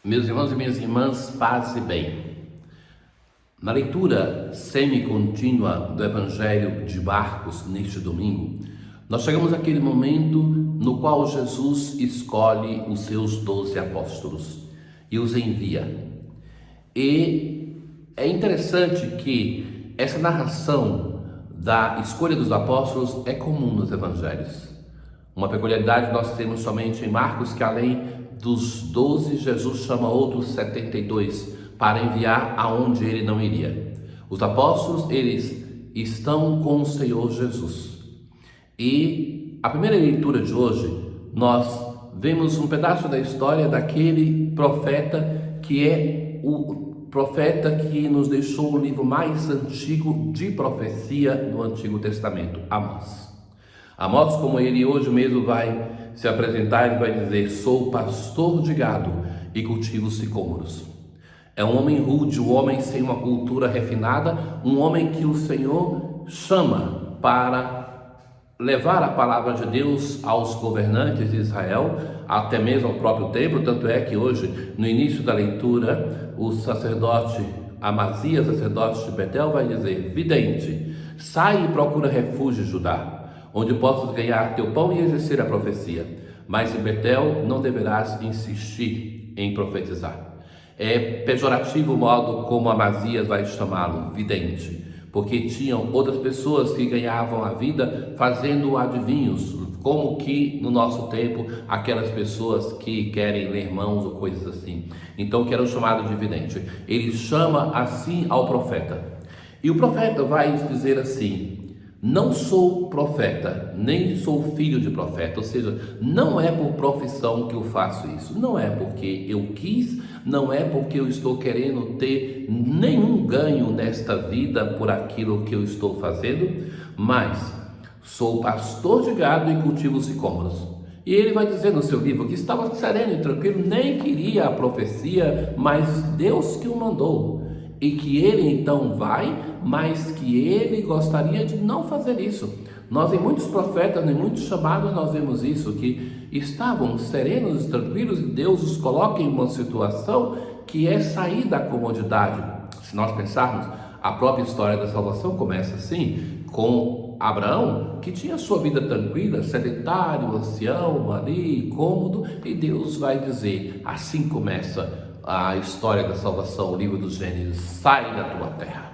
Meus irmãos e minhas irmãs, paz e bem. Na leitura semi-contínua do Evangelho de Marcos neste domingo, nós chegamos àquele momento no qual Jesus escolhe os seus 12 apóstolos e os envia. E é interessante que essa narração da escolha dos apóstolos é comum nos evangelhos. Uma peculiaridade nós temos somente em Marcos, que além dos 12, Jesus chama outros 72 para enviar aonde ele não iria. Os apóstolos, eles estão com o Senhor Jesus. E a primeira leitura de hoje, nós vemos um pedaço da história daquele profeta que é o profeta que nos deixou o livro mais antigo de profecia no Antigo Testamento, Amós. Amós, como ele hoje mesmo vai se apresentar, ele vai dizer: sou pastor de gado e cultivo sicômoros. É um homem rude, um homem sem uma cultura refinada, um homem que o Senhor chama para levar a palavra de Deus aos governantes de Israel, até mesmo ao próprio templo. Tanto é que hoje, no início da leitura, o sacerdote Amazias, sacerdote de Betel, vai dizer: vidente, sai e procura refúgio em Judá, onde possas ganhar teu pão e exercer a profecia. Mas em Betel não deverás insistir em profetizar. É pejorativo o modo como Amazias vai chamá-lo, vidente, porque tinham outras pessoas que ganhavam a vida fazendo adivinhos, como que no nosso tempo aquelas pessoas que querem ler mãos ou coisas assim. Então, que era o chamado de vidente. Ele chama assim ao profeta. E o profeta vai dizer assim: não sou profeta, nem sou filho de profeta. Ou seja, não é por profissão que eu faço isso. Não é porque eu quis, não é porque eu estou querendo ter nenhum ganho nesta vida por aquilo que eu estou fazendo, mas sou pastor de gado e cultivo sicômoros. E ele vai dizer no seu livro que estava sereno e tranquilo, nem queria a profecia, mas Deus que o mandou. E que ele então vai, mas que ele gostaria de não fazer isso. Nós em muitos profetas, em muitos chamados, nós vemos isso, que estavam serenos e tranquilos, e Deus os coloca em uma situação que é sair da comodidade. Se nós pensarmos, a própria história da salvação começa assim, com Abraão, que tinha sua vida tranquila, sedentário, ancião, ali, cômodo, e Deus vai dizer: assim começa a história da salvação, o livro dos Gênesis: sai da tua terra,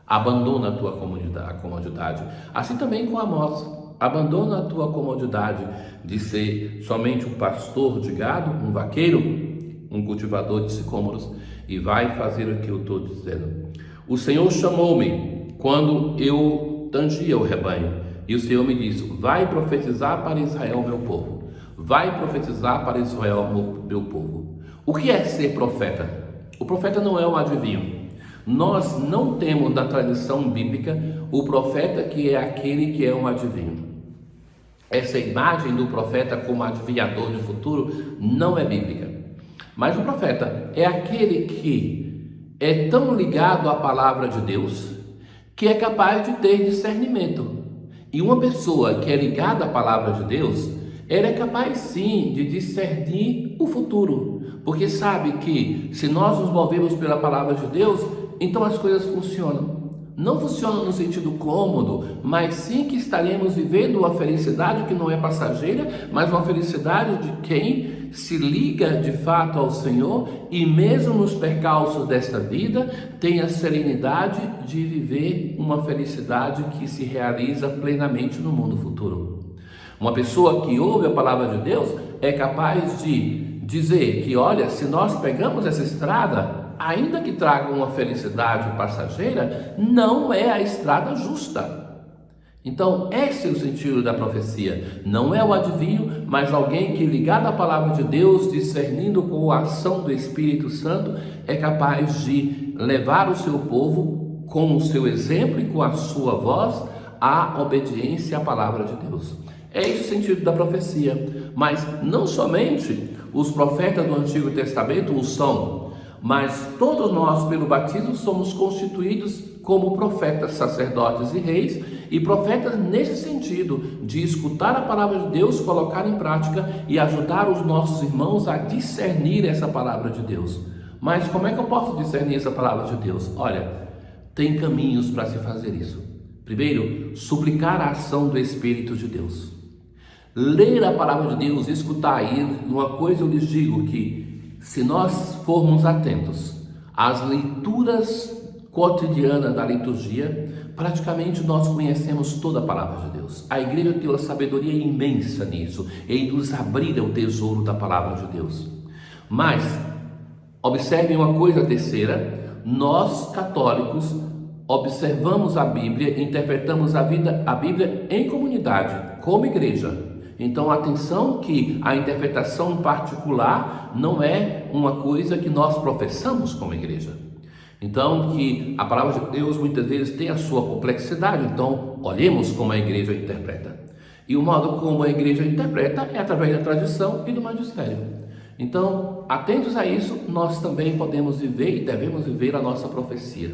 abandona a tua comodidade. Assim também com Amós: abandona a tua comodidade de ser somente um pastor de gado, um vaqueiro, um cultivador de sicômoros, e vai fazer o que eu estou dizendo. O Senhor chamou-me quando eu tangia o rebanho, e o Senhor me disse: vai profetizar para Israel, meu povo. Vai profetizar para Israel, meu povo. O que é ser profeta? O profeta não é um adivinho. Nós não temos na tradição bíblica o profeta que é aquele que é um adivinho. Essa imagem do profeta como adivinhador de futuro não é bíblica. Mas o profeta é aquele que é tão ligado à palavra de Deus que é capaz de ter discernimento. E uma pessoa que é ligada à palavra de Deus, ela é capaz sim de discernir o futuro, porque sabe que se nós nos movemos pela palavra de Deus, então as coisas funcionam. Não funcionam no sentido cômodo, mas sim que estaremos vivendo uma felicidade que não é passageira, mas uma felicidade de quem se liga de fato ao Senhor e mesmo nos percalços desta vida tem a serenidade de viver uma felicidade que se realiza plenamente no mundo futuro. Uma pessoa que ouve a palavra de Deus é capaz de dizer que, olha, se nós pegamos essa estrada, ainda que traga uma felicidade passageira, não é a estrada justa. Então, esse é o sentido da profecia. Não é o adivinho, mas alguém que, ligado à palavra de Deus, discernindo com a ação do Espírito Santo, é capaz de levar o seu povo, com o seu exemplo e com a sua voz, à obediência à palavra de Deus. É esse o sentido da profecia. Mas não somente os profetas do Antigo Testamento o são, mas todos nós, pelo batismo, somos constituídos como profetas, sacerdotes e reis, e profetas nesse sentido, de escutar a palavra de Deus, colocar em prática e ajudar os nossos irmãos a discernir essa palavra de Deus. Mas como é que eu posso discernir essa palavra de Deus? Olha, tem caminhos para se fazer isso. Primeiro, suplicar a ação do Espírito de Deus. Ler a palavra de Deus, escutar. E uma coisa eu lhes digo, que se nós formos atentos às leituras cotidianas da liturgia, praticamente nós conhecemos toda a palavra de Deus. A igreja tem uma sabedoria imensa nisso, em nos abrir o tesouro da palavra de Deus. Mas, observem uma coisa terceira: nós católicos observamos a Bíblia, interpretamos a Bíblia em comunidade, como igreja. Então, atenção que a interpretação particular não é uma coisa que nós professamos como igreja. Então, que a palavra de Deus muitas vezes tem a sua complexidade, então olhemos como a igreja interpreta. E o modo como a igreja interpreta é através da tradição e do magistério. Então, atentos a isso, nós também podemos viver e devemos viver a nossa profecia.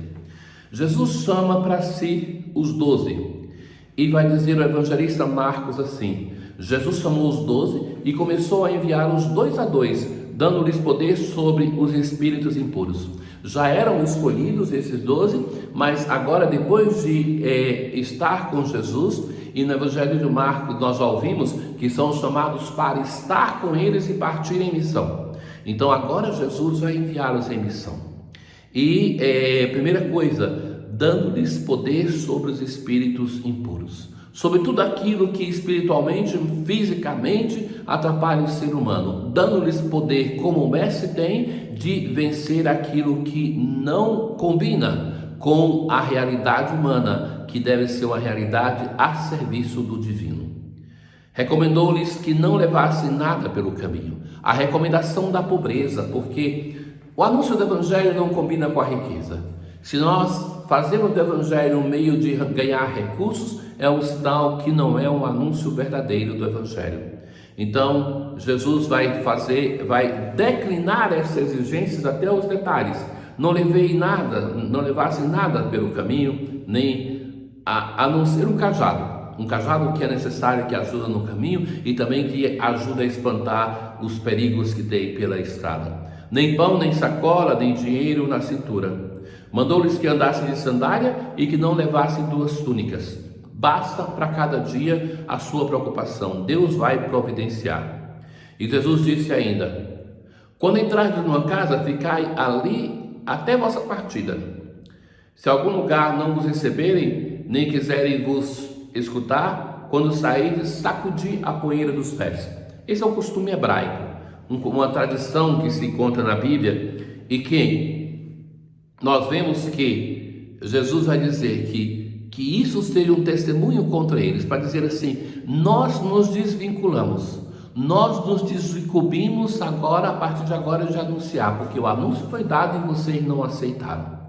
Jesus chama para si os 12 e vai dizer o evangelista Marcos assim: Jesus chamou os 12 e começou a enviá-los 2 a 2, dando-lhes poder sobre os espíritos impuros. Já eram escolhidos esses 12, mas agora, depois de estar com Jesus, e no Evangelho de Marcos nós já ouvimos que são chamados para estar com eles e partir em missão. Então agora Jesus vai enviá-los em missão. E primeira coisa, dando-lhes poder sobre os espíritos impuros, sobre tudo aquilo que espiritualmente, fisicamente atrapalha o ser humano, dando-lhes poder, como o mestre tem, de vencer aquilo que não combina com a realidade humana, que deve ser uma realidade a serviço do divino. Recomendou-lhes que não levassem nada pelo caminho, a recomendação da pobreza, porque o anúncio do evangelho não combina com a riqueza. Se nós fazemos do evangelho um meio de ganhar recursos, é um sinal que não é um anúncio verdadeiro do evangelho. Então, Jesus vai declinar essas exigências até os detalhes. Não levassem nada pelo caminho, nem a não ser um cajado que é necessário, que ajuda no caminho e também que ajuda a espantar os perigos que tem pela estrada. Nem pão, nem sacola, nem dinheiro na cintura. Mandou-lhes que andassem de sandália e que não levassem 2 túnicas. Basta para cada dia a sua preocupação. Deus vai providenciar. E Jesus disse ainda: quando entrardes numa casa, ficai ali até vossa partida. Se algum lugar não vos receberem, nem quiserem vos escutar, quando sairdes, sacudi a poeira dos pés. Esse é um costume hebraico, uma tradição que se encontra na Bíblia, e que nós vemos que Jesus vai dizer que isso seja um testemunho contra eles, para dizer assim: nós nos desvinculamos, nós nos desincumbimos agora, a partir de agora, de anunciar, porque o anúncio foi dado e vocês não aceitaram.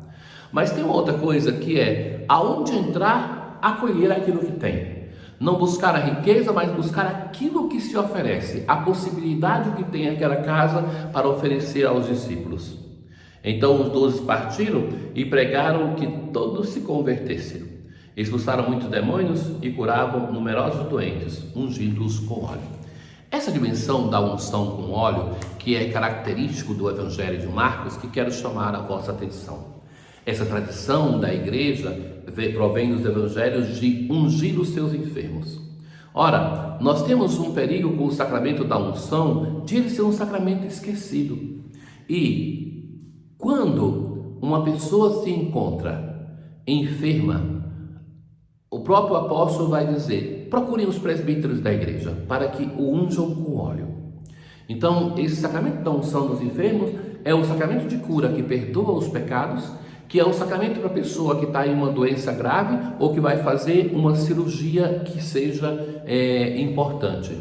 Mas tem uma outra coisa, que é aonde entrar, acolher aquilo que tem. Não buscar a riqueza, mas buscar aquilo que se oferece, a possibilidade que tem aquela casa para oferecer aos discípulos. Então os 12 partiram e pregaram que todos se convertessem. Expulsaram muitos demônios e curavam numerosos doentes, ungindo-os com óleo. Essa dimensão da unção com óleo, que é característico do Evangelho de Marcos, que quero chamar a vossa atenção. Essa tradição da igreja provém dos evangelhos de ungir os seus enfermos. Ora, nós temos um perigo com o sacramento da unção de ele ser um sacramento esquecido. E quando uma pessoa se encontra enferma, o próprio apóstolo vai dizer: procurem os presbíteros da igreja para que o unjam com óleo. Então, esse sacramento da unção dos enfermos é um sacramento de cura que perdoa os pecados, que é um sacramento para a pessoa que está em uma doença grave ou que vai fazer uma cirurgia que seja importante.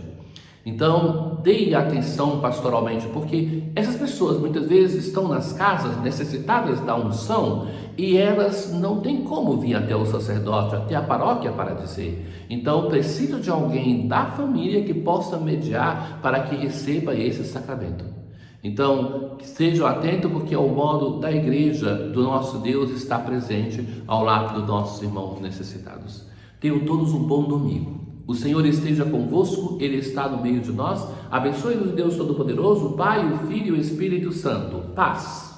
Então, dê atenção pastoralmente, porque essas pessoas muitas vezes estão nas casas necessitadas da unção e elas não têm como vir até o sacerdote, até a paróquia para dizer. Então, precisa de alguém da família que possa mediar para que receba esse sacramento. Então, sejam atentos, porque é o modo da igreja do nosso Deus estar presente ao lado dos nossos irmãos necessitados. Tenham todos um bom domingo. O Senhor esteja convosco, Ele está no meio de nós. Abençoe-nos Deus Todo-Poderoso, o Pai, o Filho e o Espírito Santo. Paz.